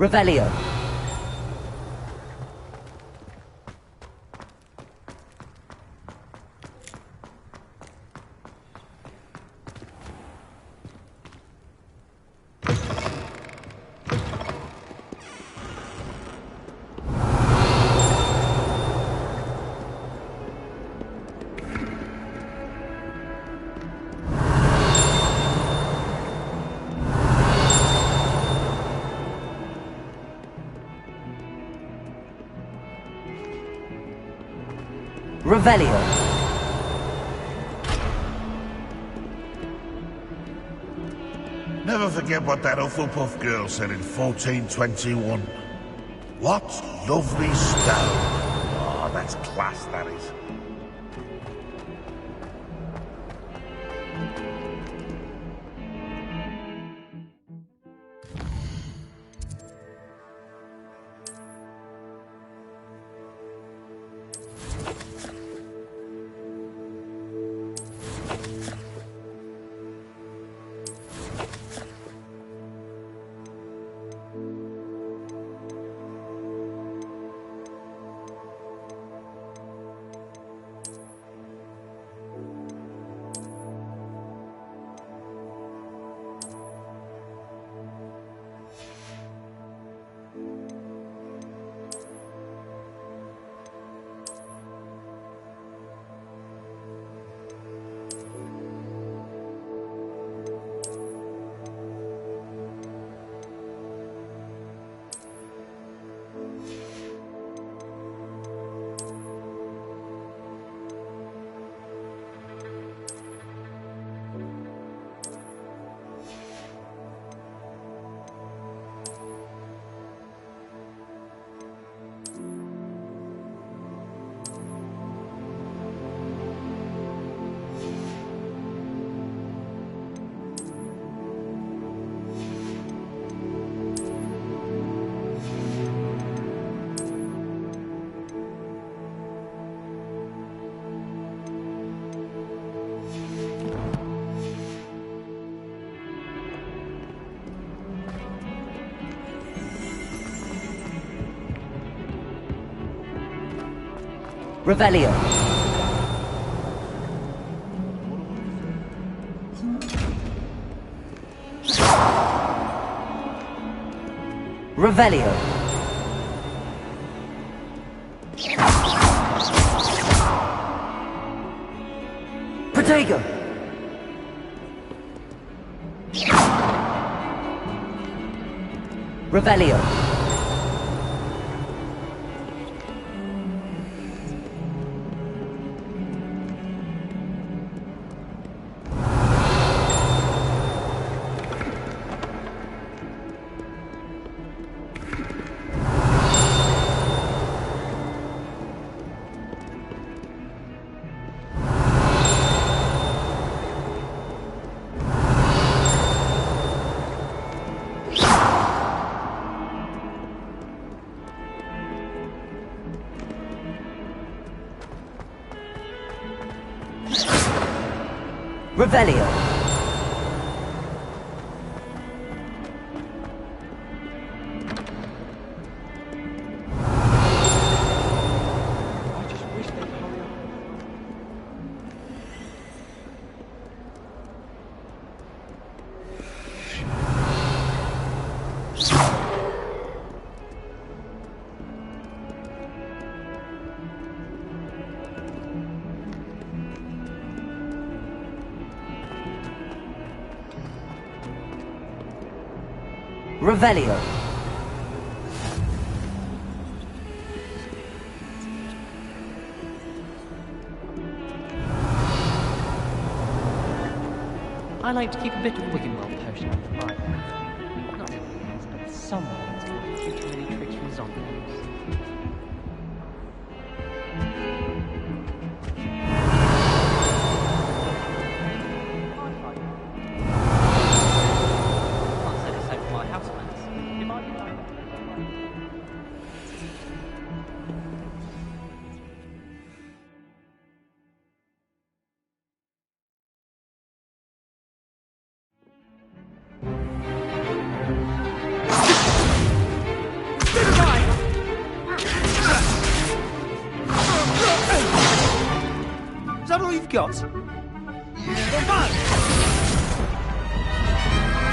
Revelio. Revelio. Never forget what that Hufflepuff girl said in 1421. What lovely stone. Oh, that's class, that is. Revelio. Revelio. Protego. Revelio. Revelio. Revelio. I like to keep a bit of Wiggenweld potion in the private. Not everyone, but someone's got a few too many tricks from zombies. got?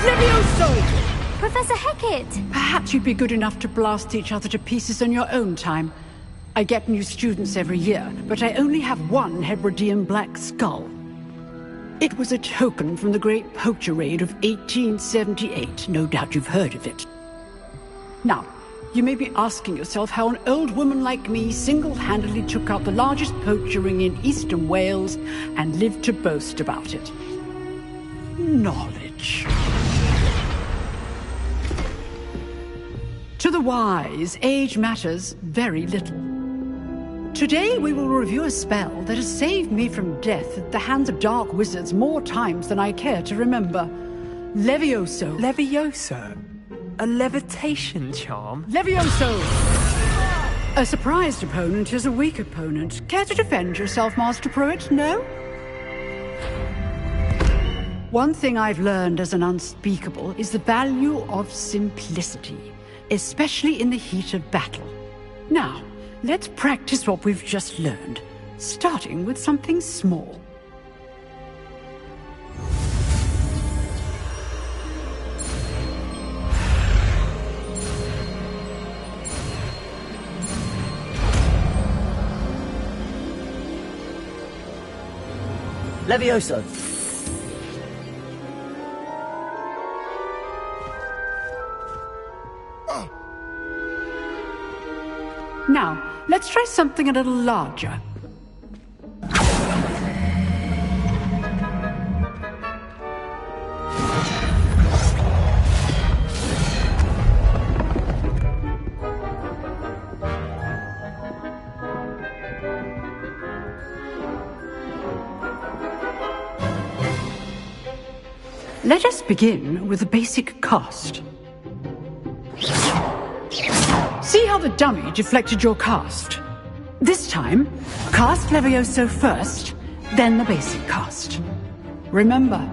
Levioso! Professor Hecat! Perhaps you'd be good enough to blast each other to pieces in your own time. I get new students every year, but I only have one Hebridean black skull. It was a token from the Great Poacher Raid of 1878. No doubt you've heard of it. Now, you may be asking yourself how an old woman like me single-handedly took out the largest poacher ring in eastern Wales and lived to boast about it. Knowledge. To the wise, age matters very little. Today we will review a spell that has saved me from death at the hands of dark wizards more times than I care to remember. Levioso. Levioso? A levitation charm? Levioso! A surprised opponent is a weak opponent. Care to defend yourself, Master Pruitt? No? One thing I've learned as an unspeakable is the value of simplicity, especially in the heat of battle. Now, let's practice what we've just learned, starting with something small. Levioso. Now, let's try something a little larger. Let us begin with the basic cast. See how the dummy deflected your cast? This time, cast Levioso first, then the basic cast. Remember,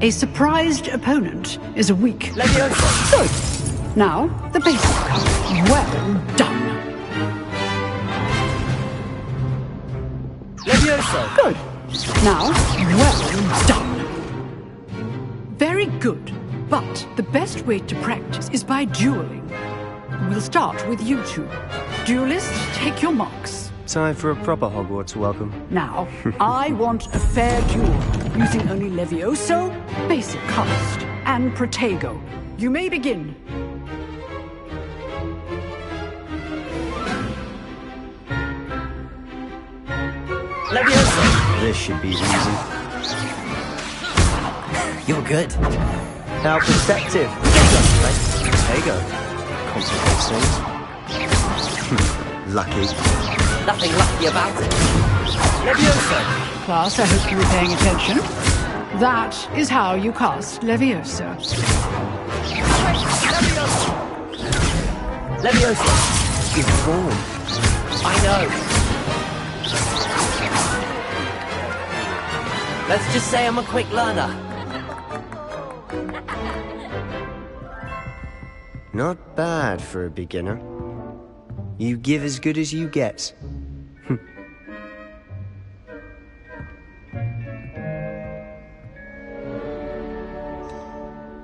a surprised opponent is a weak Levioso. Good. Now, the basic cast. Well done. Levioso. Good. Now, well done. Very good. But the best way to practice is by dueling. We'll start with you two. Duelists, take your marks. Time for a proper Hogwarts welcome. Now, I want a fair duel, using only Levioso, basic cast, and Protego. You may begin. Levioso. This should be easy. You're good. How perceptive. Protego. Complicates things. Lucky. Nothing lucky about it. Levioso. Class, I hope you were paying attention. That is how you cast Levioso. Levioso. Good form. I know. Let's just say I'm a quick learner. Not bad for a beginner. You give as good as you get.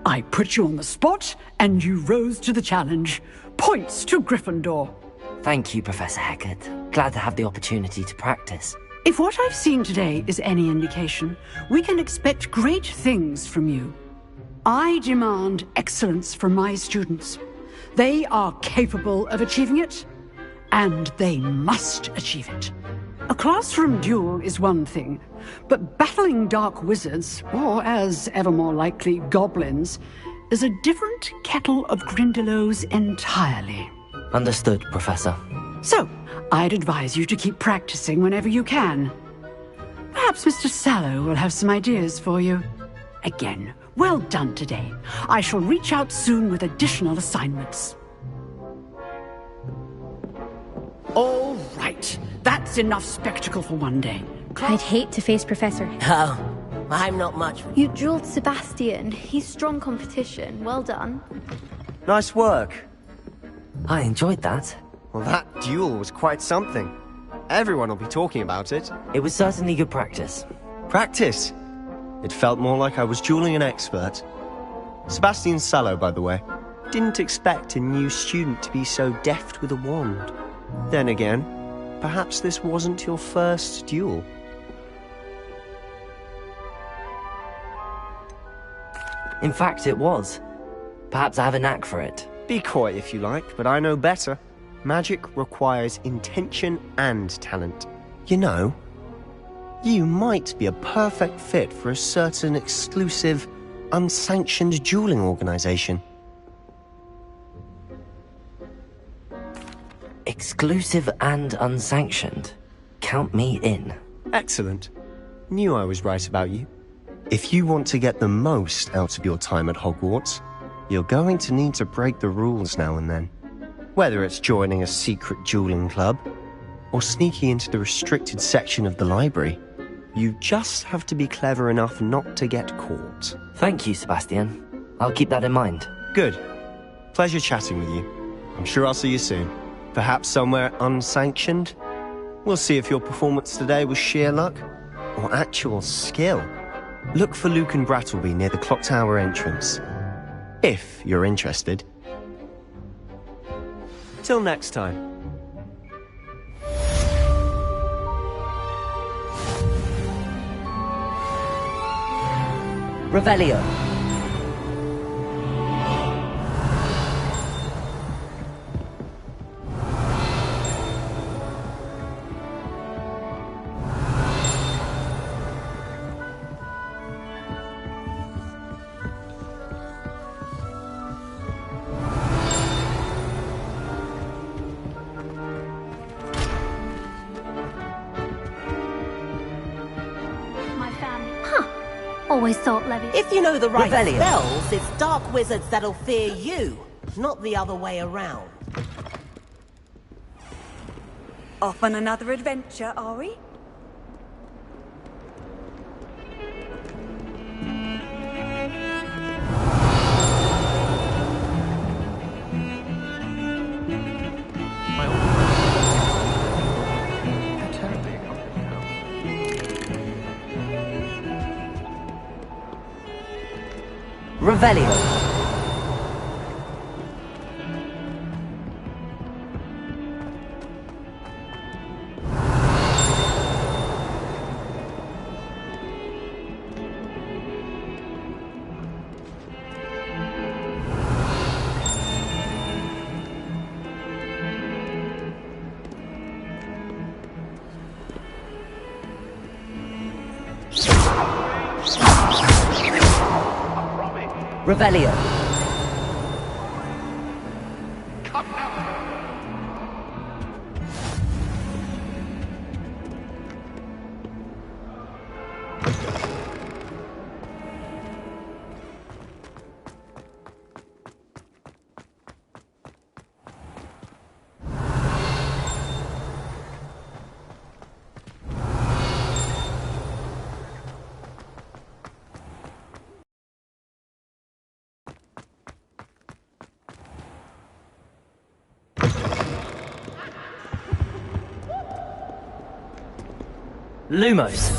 I put you on the spot, and you rose to the challenge. Points to Gryffindor. Thank you, Professor Hecat. Glad to have the opportunity to practice. If what I've seen today is any indication, we can expect great things from you. I demand excellence from my students. They are capable of achieving it, and they must achieve it. A classroom duel is one thing, but battling dark wizards, or as ever more likely, goblins, is a different kettle of Grindylows entirely. Understood, Professor. So, I'd advise you to keep practicing whenever you can. Perhaps Mr. Sallow will have some ideas for you. Again, well done today. I shall reach out soon with additional assignments. All right, that's enough spectacle for one day. I'd hate to face Professor. Oh, I'm not much. You drilled Sebastian. He's strong competition. Well done. Nice work. I enjoyed that. Well, that duel was quite something. Everyone will be talking about it. It was certainly good practice. Practice. It felt more like I was dueling an expert. Sebastian Sallow, by the way. Didn't expect a new student to be so deft with a wand. Then again, perhaps this wasn't your first duel. In fact, it was. Perhaps I have a knack for it. Be coy if you like, but I know better. Magic requires intention and talent. You know, you might be a perfect fit for a certain exclusive, unsanctioned dueling organization. Exclusive and unsanctioned. Count me in. Excellent. Knew I was right about you. If you want to get the most out of your time at Hogwarts, you're going to need to break the rules now and then. Whether it's joining a secret dueling club, or sneaking into the restricted section of the library, you just have to be clever enough not to get caught. Thank you, Sebastian. I'll keep that in mind. Good. Pleasure chatting with you. I'm sure I'll see you soon. Perhaps somewhere unsanctioned? We'll see if your performance today was sheer luck, or actual skill. Look for Luke and Brattleby near the clock tower entrance. If you're interested. Till next time. Revelio. Always thought Levy. If you know the right Revelio. spells, it's dark wizards that'll fear you, not the other way around. Off on another adventure, are we? My old They're terribly accomplished now. Revelio. Revelio. Lumos.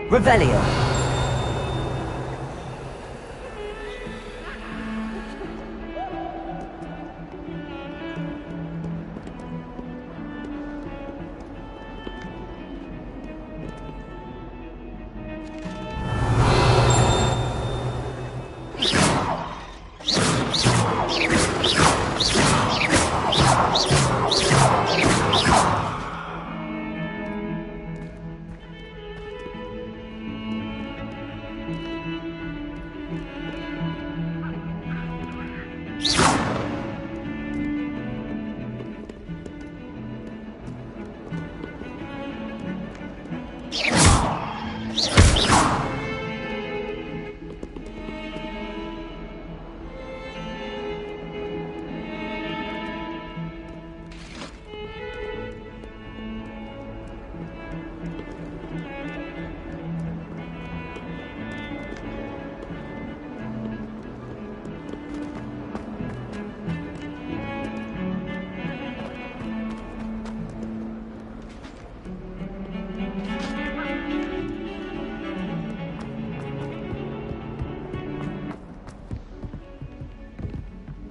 Revelio.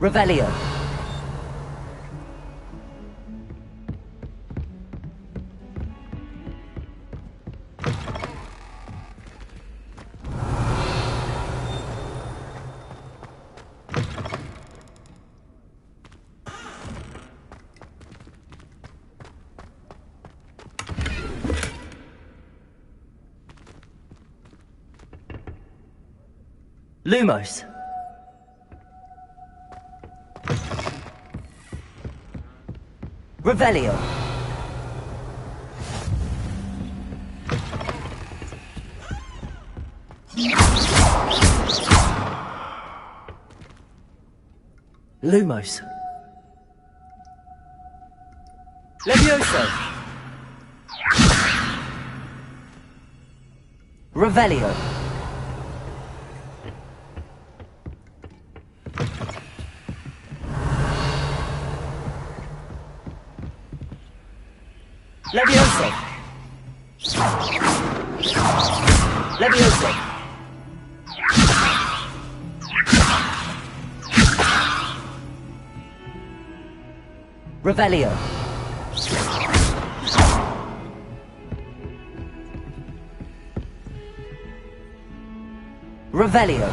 Revelio. Lumos. Revelio. Lumos. Levioso. Revelio. Levioso. Levioso. Revelio. Revelio.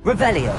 Revelio.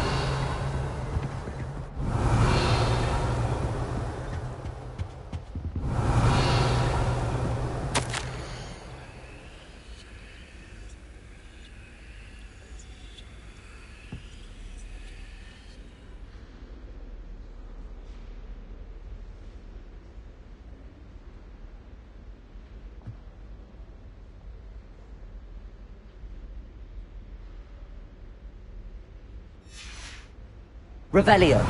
Revelio.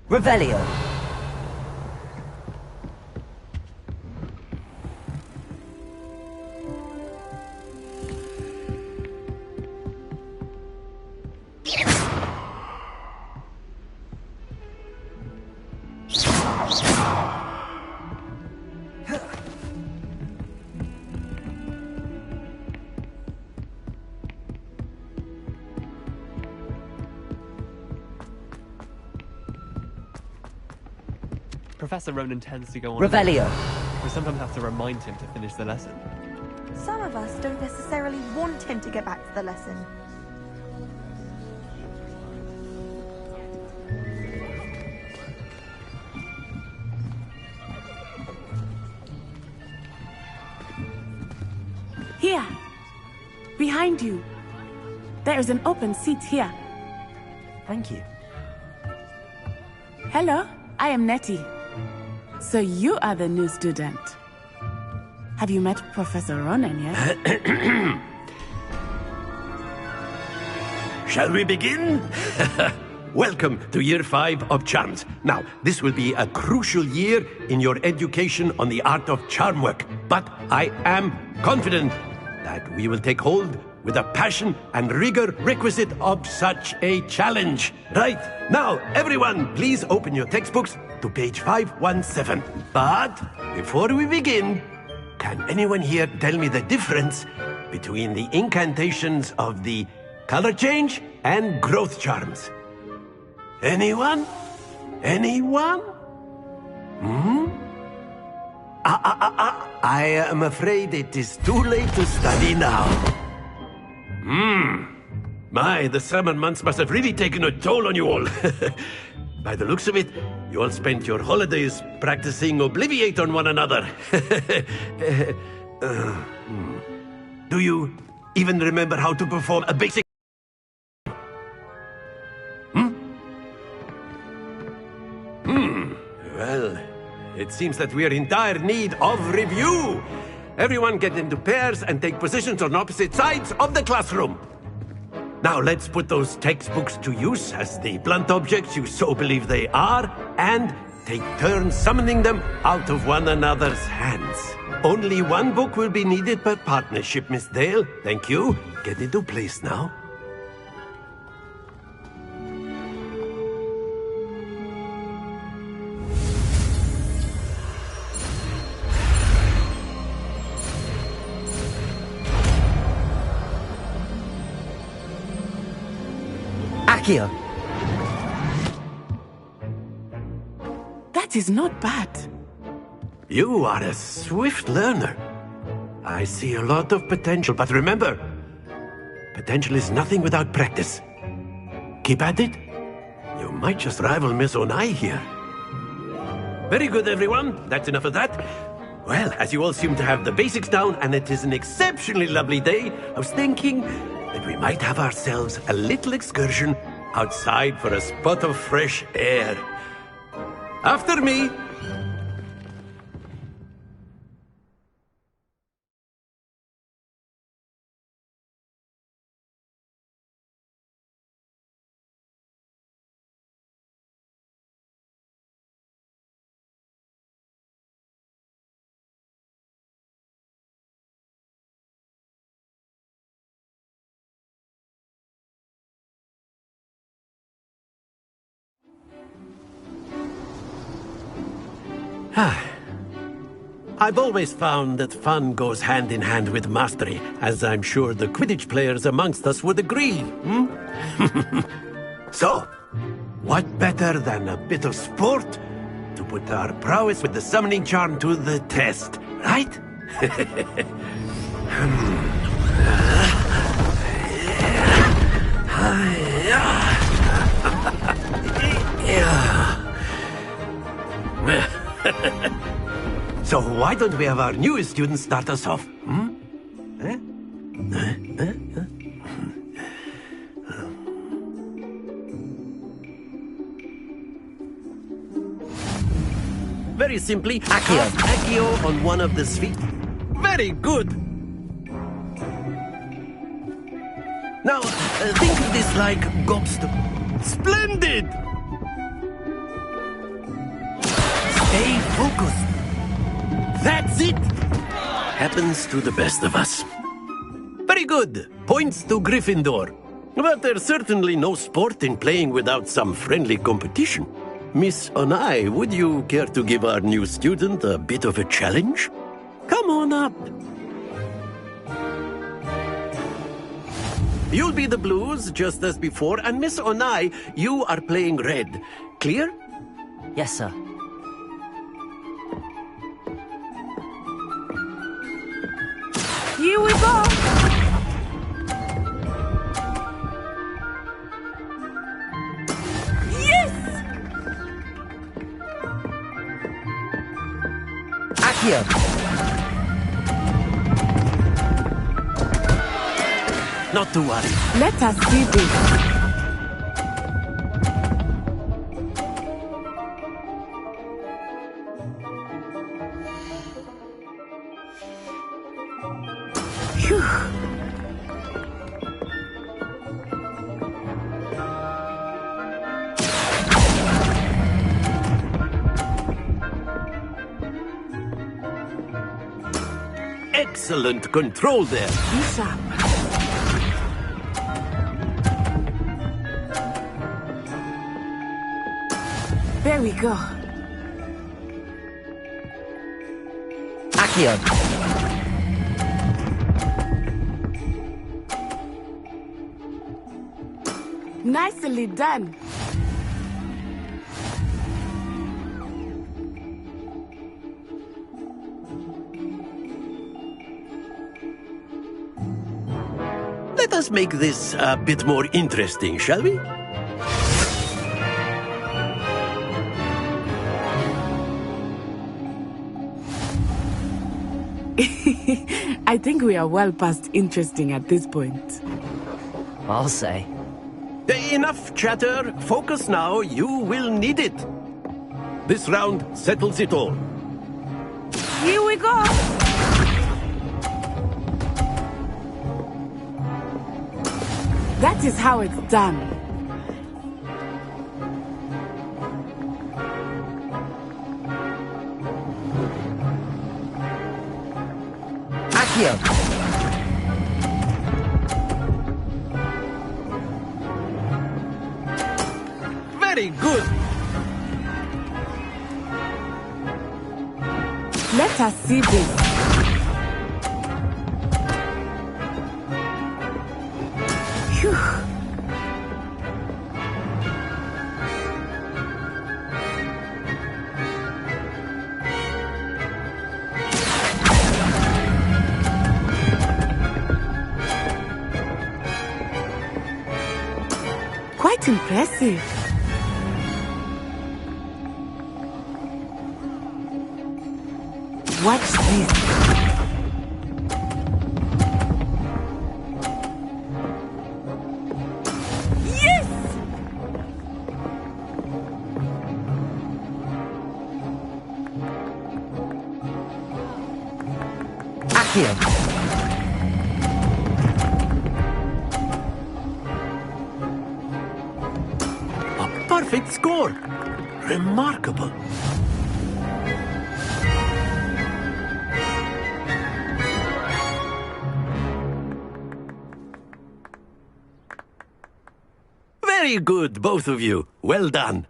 Revelio. Professor Ronan tends to go on. Revelio. We sometimes have to remind him to finish the lesson. Some of us don't necessarily want him to get back to the lesson. Here. Behind you. There is an open seat here. Thank you. Hello, I am Nettie. So you are the new student. Have you met Professor Ronan yet? Shall we begin? Welcome to Year 5 of Charms. Now, this will be a crucial year in your education on the art of charm work, but I am confident that we will take hold with the passion and rigor requisite of such a challenge. Right, now, everyone, please open your textbooks to page 517. But before we begin, can anyone here tell me the difference between the incantations of the color change and growth charms? Anyone? Anyone? I am afraid it is too late to study now. My, the summer months must have really taken a toll on you all. By the looks of it, you all spent your holidays practicing Obliviate on one another. Do you even remember how to perform a basic... Well, it seems that we are in dire need of review. Everyone get into pairs and take positions on opposite sides of the classroom. Now let's put those textbooks to use as the blunt objects you so believe they are, and take turns summoning them out of one another's hands. Only one book will be needed per partnership, Miss Dale. Thank you. Get into place now. Accio! That is not bad. You are a swift learner. I see a lot of potential, but remember, potential is nothing without practice. Keep at it. You might just rival Miss Onai here. Very good, everyone. That's enough of that. Well, as you all seem to have the basics down, and it is an exceptionally lovely day, I was thinking that we might have ourselves a little excursion outside for a spot of fresh air. After me. I've always found that fun goes hand in hand with mastery, as I'm sure the Quidditch players amongst us would agree. So, what better than a bit of sport to put our prowess with the summoning charm to the test, right? So why don't we have our newest student start us off? Very simply, Accio on one of the feet. Very good. Now, think of this like gobstone. Splendid! Stay focused. That's it! Happens to the best of us. Very good. Points to Gryffindor. But there's certainly no sport in playing without some friendly competition. Miss Onai, would you care to give our new student a bit of a challenge? Come on up. You'll be the blues, just as before, and Miss Onai, you are playing red. Clear? Yes, sir. Here we go! Yes! Accio! Not to worry. Let us see this. Excellent control there. Be sharp. There we go. Accio! Nicely done. Let us make this a bit more interesting, shall we? I think we are well past interesting at this point. I'll say. Enough chatter. Focus now. You will need it. This round settles it all. Here we go. That is how it's done. Accio! Very good. Let us see this. Phew. Quite impressive. Watch this. Yes! Accio! A perfect score. Remarkable. Very good, both of you. Well done.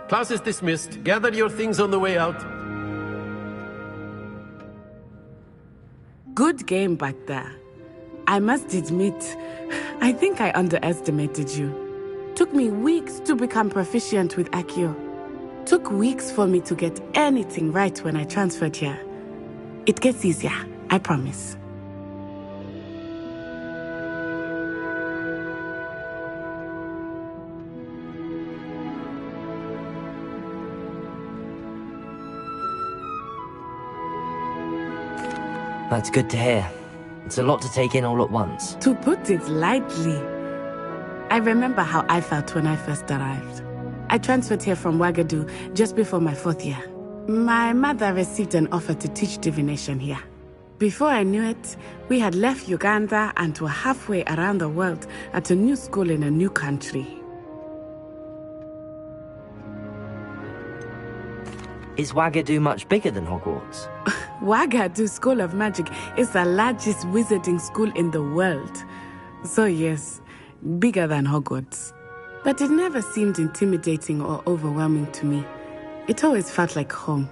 Class is dismissed. Gather your things on the way out. Good game back there. I must admit, I think I underestimated you. Took me weeks to become proficient with Accio. Took weeks for me to get anything right when I transferred here. It gets easier, I promise. That's good to hear. It's a lot to take in all at once. To put it lightly, I remember how I felt when I first arrived. I transferred here from Ouagadougou just before my 4th year. My mother received an offer to teach divination here. Before I knew it, we had left Uganda and were halfway around the world at a new school in a new country. Is Ouagadougou much bigger than Hogwarts? Ouagadougou School of Magic is the largest wizarding school in the world. So yes, bigger than Hogwarts. But it never seemed intimidating or overwhelming to me. It always felt like home.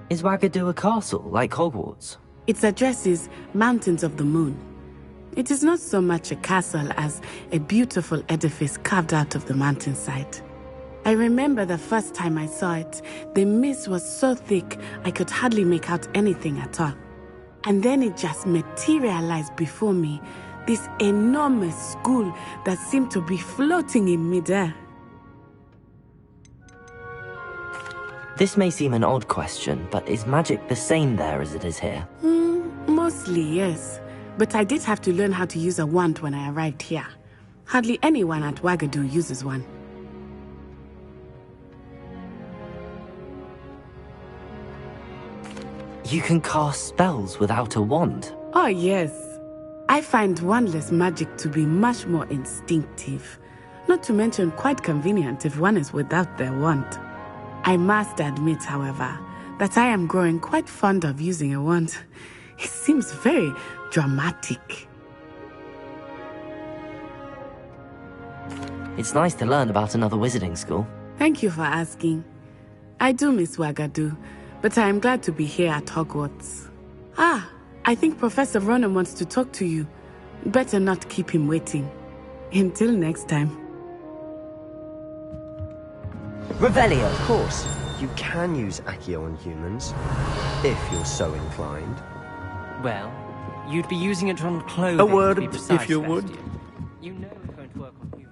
Is Ouagadougou a castle, like Hogwarts? Its address is Mountains of the Moon. It is not so much a castle as a beautiful edifice carved out of the mountainside. I remember the first time I saw it, the mist was so thick I could hardly make out anything at all. And then it just materialized before me, this enormous school that seemed to be floating in midair. This may seem an odd question, but is magic the same there as it is here? Mostly, yes. But I did have to learn how to use a wand when I arrived here. Hardly anyone at Ouagadougou uses one. You can cast spells without a wand. Oh, yes. I find wandless magic to be much more instinctive. Not to mention quite convenient if one is without their wand. I must admit, however, that I am growing quite fond of using a wand. It seems very dramatic. It's nice to learn about another wizarding school. Thank you for asking. I do miss Wagadu, but I am glad to be here at Hogwarts. Ah, I think Professor Ronan wants to talk to you. Better not keep him waiting. Until next time. Revelio. Of course, you can use Accio on humans, if you're so inclined. Well, you'd be using it on clothing. A word, to be precise, if you would. Sebastian. You know it's going to work on humans.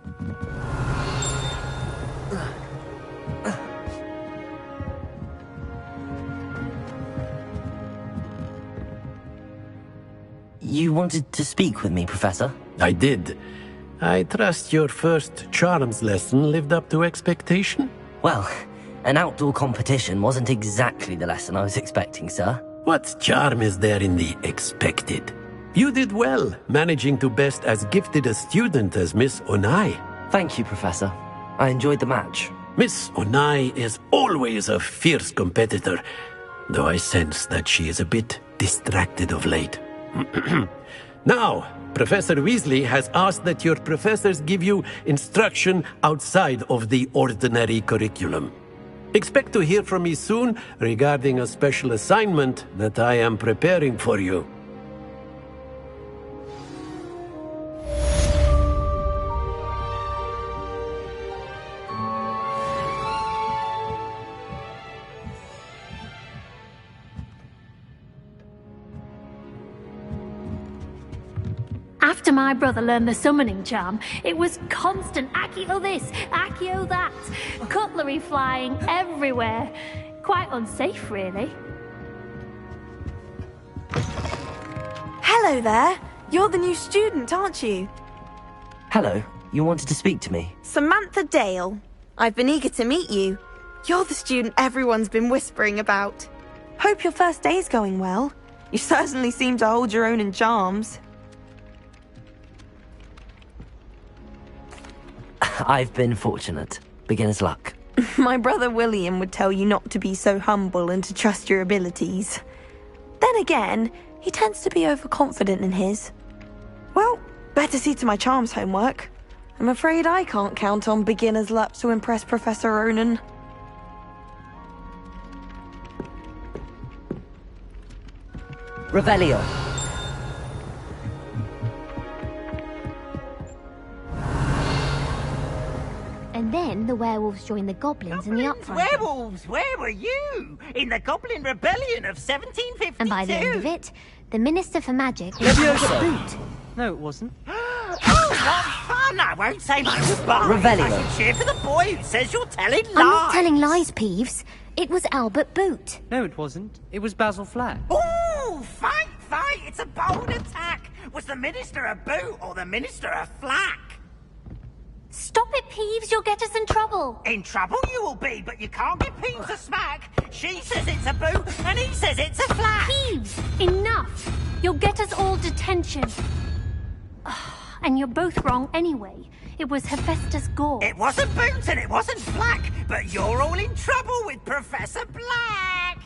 You wanted to speak with me, Professor? I did. I trust your first charms lesson lived up to expectation? Well, an outdoor competition wasn't exactly the lesson I was expecting, sir. What charm is there in the expected? You did well, managing to best as gifted a student as Miss Onai. Thank you, Professor. I enjoyed the match. Miss Onai is always a fierce competitor, though I sense that she is a bit distracted of late. Now, Professor Weasley has asked that your professors give you instruction outside of the ordinary curriculum. Expect to hear from me soon regarding a special assignment that I am preparing for you. After my brother learned the summoning charm, it was constant Accio this, Accio that, cutlery flying everywhere. Quite unsafe, really. Hello there. You're the new student, aren't you? Hello, you wanted to speak to me? Samantha Dale. I've been eager to meet you. You're the student everyone's been whispering about. Hope your first day's going well. You certainly seem to hold your own in charms. I've been fortunate. Beginner's luck. My brother William would tell you not to be so humble and to trust your abilities. Then again, he tends to be overconfident in his. Well, better see to my charms homework. I'm afraid I can't count on beginner's luck to impress Professor Ronan. Revelio. And then the werewolves joined the goblins in the upfront. Werewolves, where were you? In the Goblin Rebellion of 1752. And by the end of it, the Minister for Magic was Leviosa. Boot. No, it wasn't. Oh, what fun! I won't say my goodbyes. Revelio. I shall cheer for the boy who says you're telling lies. I'm not telling lies, Peeves. It was Albert Boot. No, it wasn't. It was Basil Flack. Ooh, fight, fight! It's a bold attack. Was the Minister a boot or the Minister a flack? Stop it, Peeves. You'll get us in trouble. In trouble you will be, but you can't get Peeves a smack. She says it's a boot, and he says it's a flack. Peeves, enough. You'll get us all detention. And you're both wrong anyway. It was Hephaestus Gore. It wasn't boot and it wasn't flack, but you're all in trouble with Professor Black.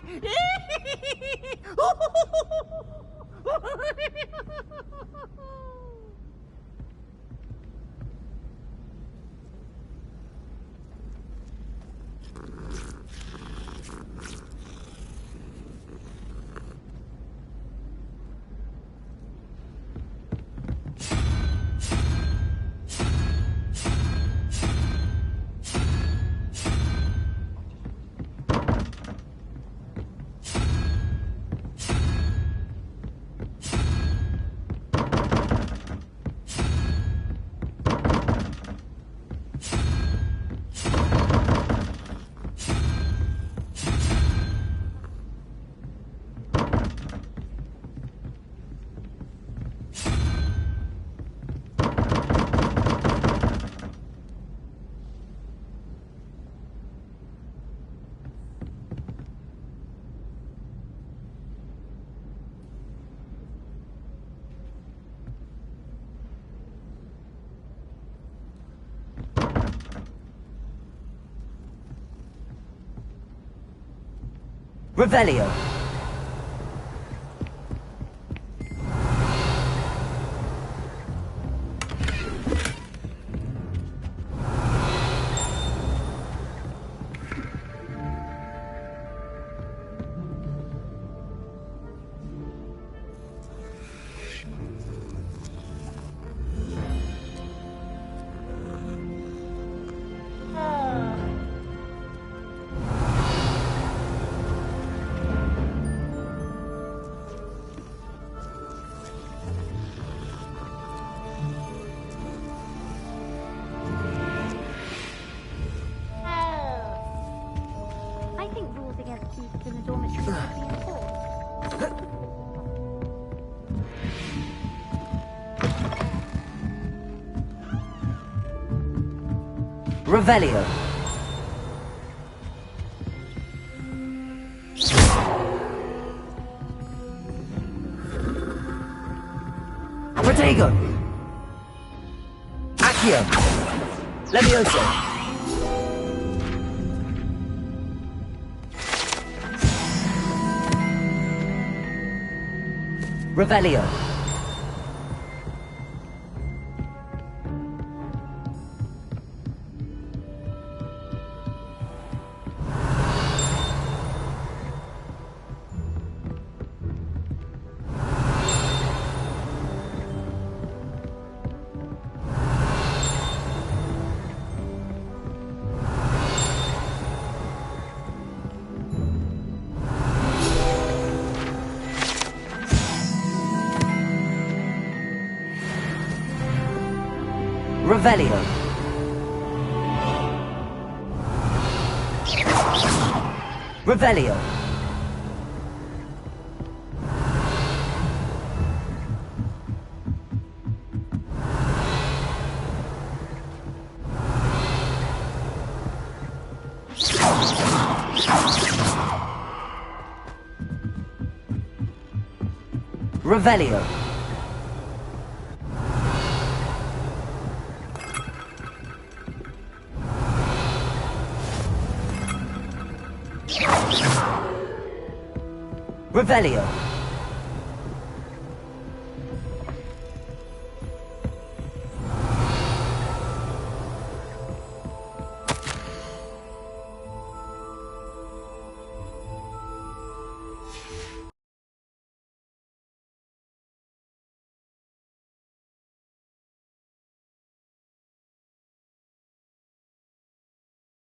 Revelio. I think rules against keys in the dormitory should be enforced. Revelio. Protego. Accio. Levioso. Revelio. Revelio. Revelio. Revelio. Revelio.